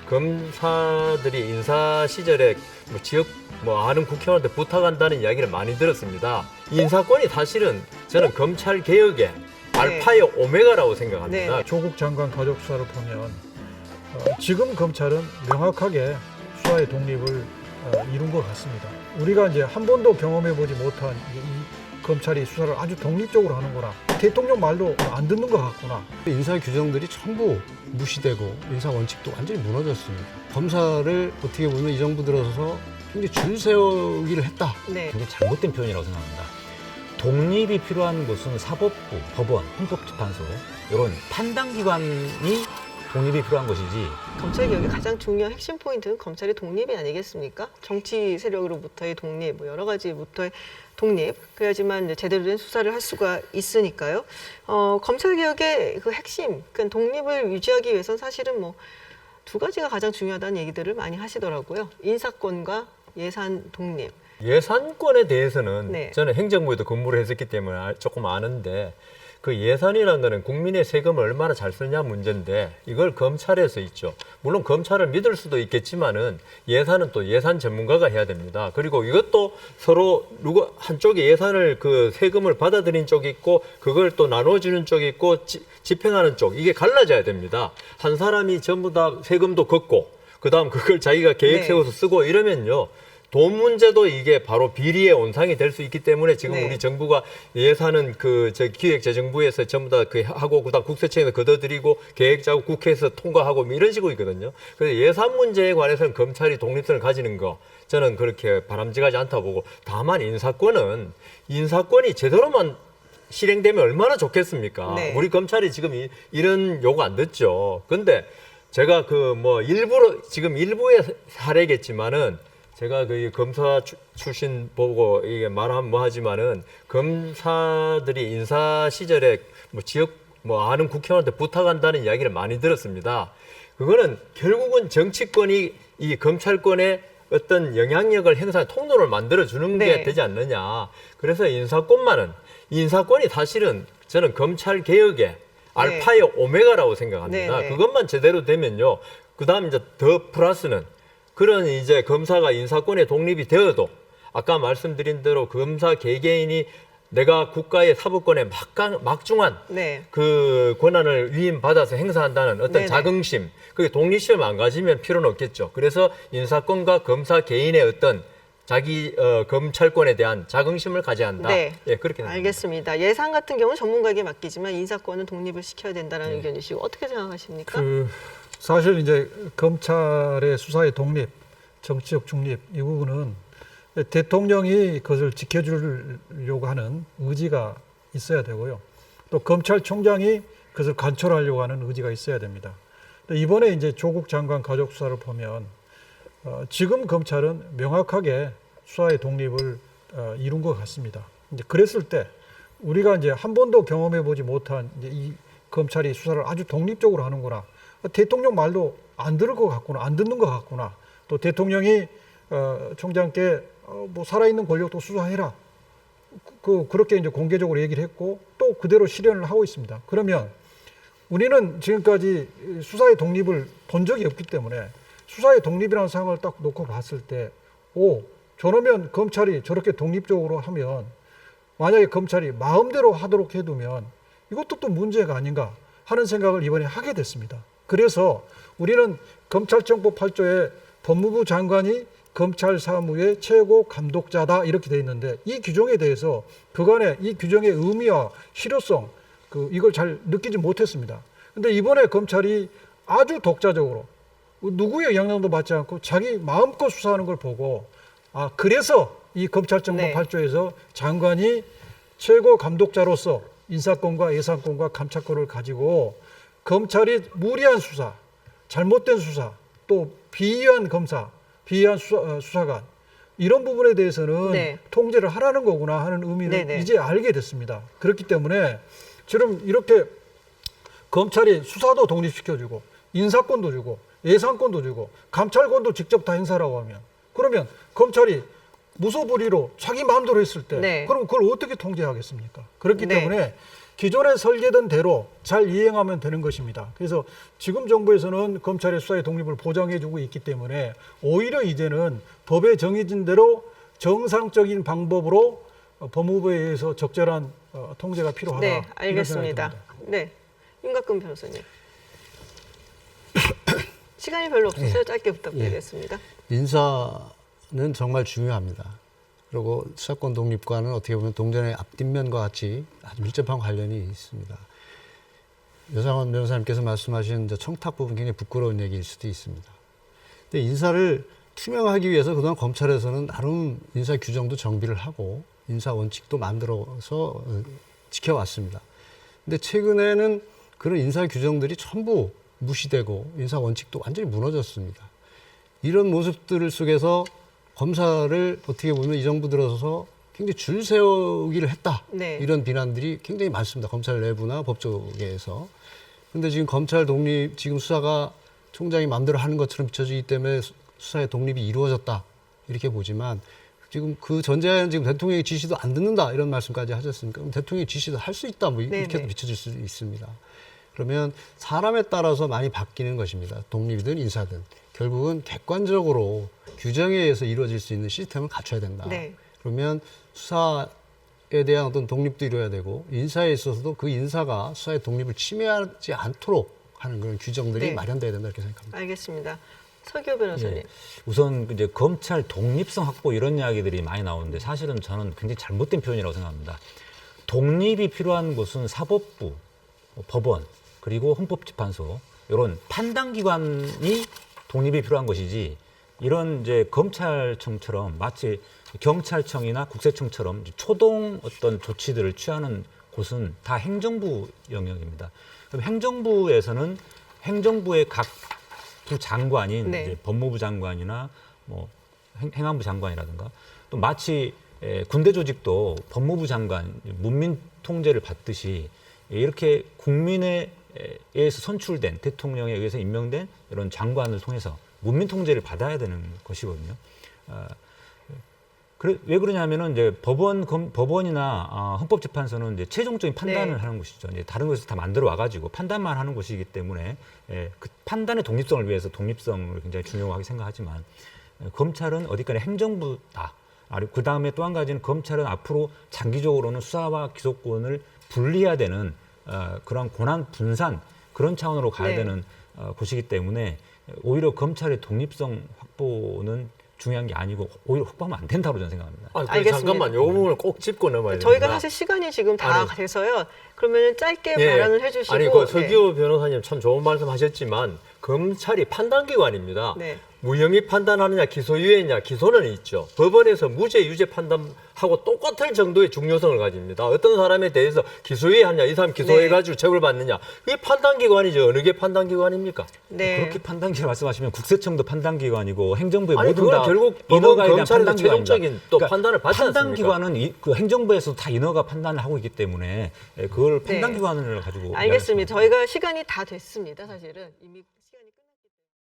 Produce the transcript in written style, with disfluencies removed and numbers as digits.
검사들이 인사 시절에 뭐 지역 아는 국회의원한테 부탁한다는 이야기를 많이 들었습니다. 인사권이 사실은 저는 검찰 개혁의 알파의 오메가라고 생각합니다. 조국 장관 가족 수사를 보면 지금 검찰은 명확하게 수사의 독립을 이룬 것 같습니다. 우리가 이제 한 번도 경험해보지 못한 이 검찰이 수사를 아주 독립적으로 하는구나. 대통령 말도 안 듣는 것 같구나. 인사 규정들이 전부 무시되고 인사 원칙도 완전히 무너졌습니다. 검사를 어떻게 보면 이 정부 들어서서 굉장히 줄 세우기를 했다. 네. 굉장히 잘못된 표현이라고 생각합니다. 독립이 필요한 곳은 사법부, 법원, 헌법재판소 이런 판단기관이 독립이 필요한 것이지. 검찰 개혁의 가장 중요한 핵심 포인트는 검찰의 독립이 아니겠습니까? 정치 세력으로부터의 독립, 뭐 여러 가지부터의 독립, 그래야지만 이제 제대로 된 수사를 할 수가 있으니까요. 검찰 개혁의 그 핵심, 그러니까 독립을 유지하기 위해서는 사실은 뭐 두 가지가 가장 중요하다는 얘기들을 많이 하시더라고요. 인사권과 예산 독립. 예산권에 대해서는 네. 저는 행정부에도 근무를 했었기 때문에 조금 아는데 그 예산이라는 거는 국민의 세금을 얼마나 잘 쓰냐 문제인데 이걸 검찰에서 있죠. 물론 검찰을 믿을 수도 있겠지만은 예산은 또 예산 전문가가 해야 됩니다. 그리고 이것도 서로 누가 한쪽에 예산을 그 세금을 받아들인 쪽이 있고 그걸 또 나눠주는 쪽이 있고 집행하는 쪽 이게 갈라져야 됩니다. 한 사람이 전부 다 세금도 걷고 그다음 그걸 자기가 계획 네. 세워서 쓰고 이러면요. 돈 문제도 이게 바로 비리의 온상이 될 수 있기 때문에 지금 네. 우리 정부가 예산은 기획재정부에서 전부 다 하고 그다음 국세청에서 걷어들이고 계획 짜고 국회에서 통과하고 뭐 이런 식이거든요. 그래서 예산 문제에 관해서는 검찰이 독립성을 가지는 거 저는 그렇게 바람직하지 않다고 보고 다만 인사권이 제대로만 실행되면 얼마나 좋겠습니까? 네. 우리 검찰이 지금 이런 요구 안 듣죠. 근데 제가 일부의 사례겠지만은 제가 그 검사 출신 보고 이게 말하면 하지만은 검사들이 인사 시절에 지역 아는 국회의원한테 부탁한다는 이야기를 많이 들었습니다. 그거는 결국은 정치권이 이 검찰권에 어떤 영향력을 행사하는 통로를 만들어 주는 게 네. 되지 않느냐. 그래서 인사권이 사실은 저는 검찰 개혁의 알파의 오메가라고 생각합니다. 네. 그것만 제대로 되면요. 그다음 이제 더 플러스는 그런 이제 검사가 인사권의 독립이 되어도 아까 말씀드린 대로 검사 개개인이 내가 국가의 사법권에 막중한 네. 그 권한을 위임받아서 행사한다는 어떤 네네. 자긍심, 그게 독립심을 안 가지면 필요는 없겠죠. 그래서 인사권과 검사 개인의 어떤 자기 검찰권에 대한 자긍심을 가져야 한다. 네. 예, 그렇게 생각합니다. 알겠습니다. 예산 같은 경우는 전문가에게 맡기지만 인사권은 독립을 시켜야 된다는 의견이시고 어떻게 생각하십니까? 사실 이제 검찰의 수사의 독립, 정치적 중립 이 부분은 대통령이 그것을 지켜주려고 하는 의지가 있어야 되고요. 또 검찰총장이 그것을 관철하려고 하는 의지가 있어야 됩니다. 이번에 이제 조국 장관 가족 수사를 보면 지금 검찰은 명확하게 수사의 독립을 이룬 것 같습니다. 이제 그랬을 때 우리가 이제 한 번도 경험해보지 못한 이제 이 검찰이 수사를 아주 독립적으로 하는구나. 대통령 말도 안 들을 것 같구나, 안 듣는 것 같구나. 또 대통령이 총장께 뭐 살아있는 권력도 수사해라. 그렇게 이제 공개적으로 얘기를 했고 또 그대로 실현을 하고 있습니다. 그러면 우리는 지금까지 수사의 독립을 본 적이 없기 때문에 수사의 독립이라는 상황을 딱 놓고 봤을 때, 저러면 검찰이 저렇게 독립적으로 하면 만약에 검찰이 마음대로 하도록 해두면 이것도 또 문제가 아닌가 하는 생각을 이번에 하게 됐습니다. 그래서 우리는 검찰청법 8조에 법무부 장관이 검찰 사무의 최고 감독자다 이렇게 돼 있는데 이 규정에 대해서 그간의 이 규정의 의미와 실효성 이걸 잘 느끼지 못했습니다. 근데 이번에 검찰이 아주 독자적으로 누구의 영향도 받지 않고 자기 마음껏 수사하는 걸 보고 그래서 이 검찰청법 8조에서 장관이 최고 감독자로서 인사권과 예산권과 감찰권을 가지고 검찰이 무리한 수사, 잘못된 수사, 또 비위한 검사, 비위한 수사관 이런 부분에 대해서는 통제를 하라는 거구나 하는 의미를 이제 알게 됐습니다. 그렇기 때문에 지금 이렇게 검찰이 수사도 독립시켜주고 인사권도 주고 예산권도 주고 감찰권도 직접 다 행사라고 하면 그러면 검찰이 무소불위로 자기 마음대로 했을 때 그럼 그걸 어떻게 통제하겠습니까? 그렇기 때문에 기존에 설계된 대로 잘 이행하면 되는 것입니다. 그래서 지금 정부에서는 검찰의 수사의 독립을 보장해주고 있기 때문에 오히려 이제는 법에 정해진 대로 정상적인 방법으로 법무부에 의해서 적절한 통제가 필요하다. 네, 이런 알겠습니다. 생각이 듭니다. 네, 임각근 변호사님. 시간이 별로 없어서 짧게 부탁드리겠습니다. 인사는 정말 중요합니다. 그리고 수사권 독립과는 어떻게 보면 동전의 앞뒷면과 같이 아주 밀접한 관련이 있습니다. 여상원 변호사님께서 말씀하신 청탁 부분 굉장히 부끄러운 얘기일 수도 있습니다. 근데 인사를 투명하기 위해서 그동안 검찰에서는 나름 인사 규정도 정비를 하고 인사 원칙도 만들어서 지켜왔습니다. 근데 최근에는 그런 인사 규정들이 전부 무시되고 인사 원칙도 완전히 무너졌습니다. 이런 모습들 속에서 검사를 어떻게 보면 이 정부 들어서서 굉장히 줄 세우기를 했다. 네. 이런 비난들이 굉장히 많습니다. 검찰 내부나 법조계에서. 근데 지금 검찰 독립, 지금 수사가 총장이 마음대로 하는 것처럼 비춰지기 때문에 수사의 독립이 이루어졌다. 이렇게 보지만 지금 그 전제하에는 지금 대통령의 지시도 안 듣는다. 이런 말씀까지 하셨으니까 그럼 대통령의 지시도 할 수 있다. 뭐 이렇게도 네네. 비춰질 수 있습니다. 그러면 사람에 따라서 많이 바뀌는 것입니다. 독립이든 인사든. 결국은 객관적으로 규정에 의해서 이루어질 수 있는 시스템을 갖춰야 된다. 네. 그러면 수사에 대한 어떤 독립도 이루어야 되고 인사에 있어서도 그 인사가 수사의 독립을 침해하지 않도록 하는 그런 규정들이 네. 마련돼야 된다 이렇게 생각합니다. 알겠습니다. 서기호 변호사님. 예. 우선 이제 검찰 독립성 확보 이런 이야기들이 많이 나오는데 사실은 저는 굉장히 잘못된 표현이라고 생각합니다. 독립이 필요한 곳은 사법부, 법원, 그리고 헌법재판소 이런 판단기관이 독립이 필요한 것이지 이런 이제 검찰청처럼 마치 경찰청이나 국세청처럼 초동 어떤 조치들을 취하는 곳은 다 행정부 영역입니다. 그럼 행정부에서는 행정부의 각 부장관인 네. 이제 법무부 장관이나 뭐 행안부 장관이라든가 또 마치 군대 조직도 법무부 장관 문민 통제를 받듯이 이렇게 국민에 의해서 선출된 대통령에 의해서 임명된 이런 장관을 통해서 문민 통제를 받아야 되는 것이거든요. 왜 그러냐면은 이제 법원이나 헌법재판소는 이제 최종적인 판단을 네. 하는 곳이죠. 이제 다른 곳에서 다 만들어 와가지고 판단만 하는 곳이기 때문에 그 판단의 독립성을 위해서 독립성을 굉장히 중요하게 생각하지만 검찰은 어디까지 행정부다. 그 다음에 또 한 가지는 검찰은 앞으로 장기적으로는 수사와 기소권을 분리해야 되는 그런 권한 분산 그런 차원으로 가야 네. 되는 곳이기 때문에 오히려 검찰의 독립성 확보는 중요한 게 아니고 오히려 확보하면 안 된다고 저는 생각합니다. 알겠습니다. 잠깐만, 요 부분을 꼭 짚고 넘어야 됩니다. 저희가 사실 시간이 지금 다 아니. 돼서요. 그러면 짧게 예. 발언을 해주시고. 아니, 그 서기호 변호사님 참 좋은 말씀하셨지만 검찰이 판단기관입니다. 네. 무혐의 판단하느냐 기소유예냐 기소는 있죠. 법원에서 무죄 유죄 판단하고 똑같을 정도의 중요성을 가집니다. 어떤 사람에 대해서 기소유예하냐 이 사람 기소해가지고 처벌받느냐 이게 판단기관이죠. 어느 게 판단기관입니까? 네. 그렇게 판단기관 말씀하시면 국세청도 판단기관이고 행정부의 아니, 모든 그건 다 결국 인허가에 대한 검찰에서 판단기관입니다. 최종적인 또 판단을 받지 않습니까? 판단기관은 그 행정부에서 다 인허가 판단을 하고 있기 때문에 그걸 판단기관을 가지고 알겠습니다. 저희가 시간이 다 됐습니다. 사실은 이미.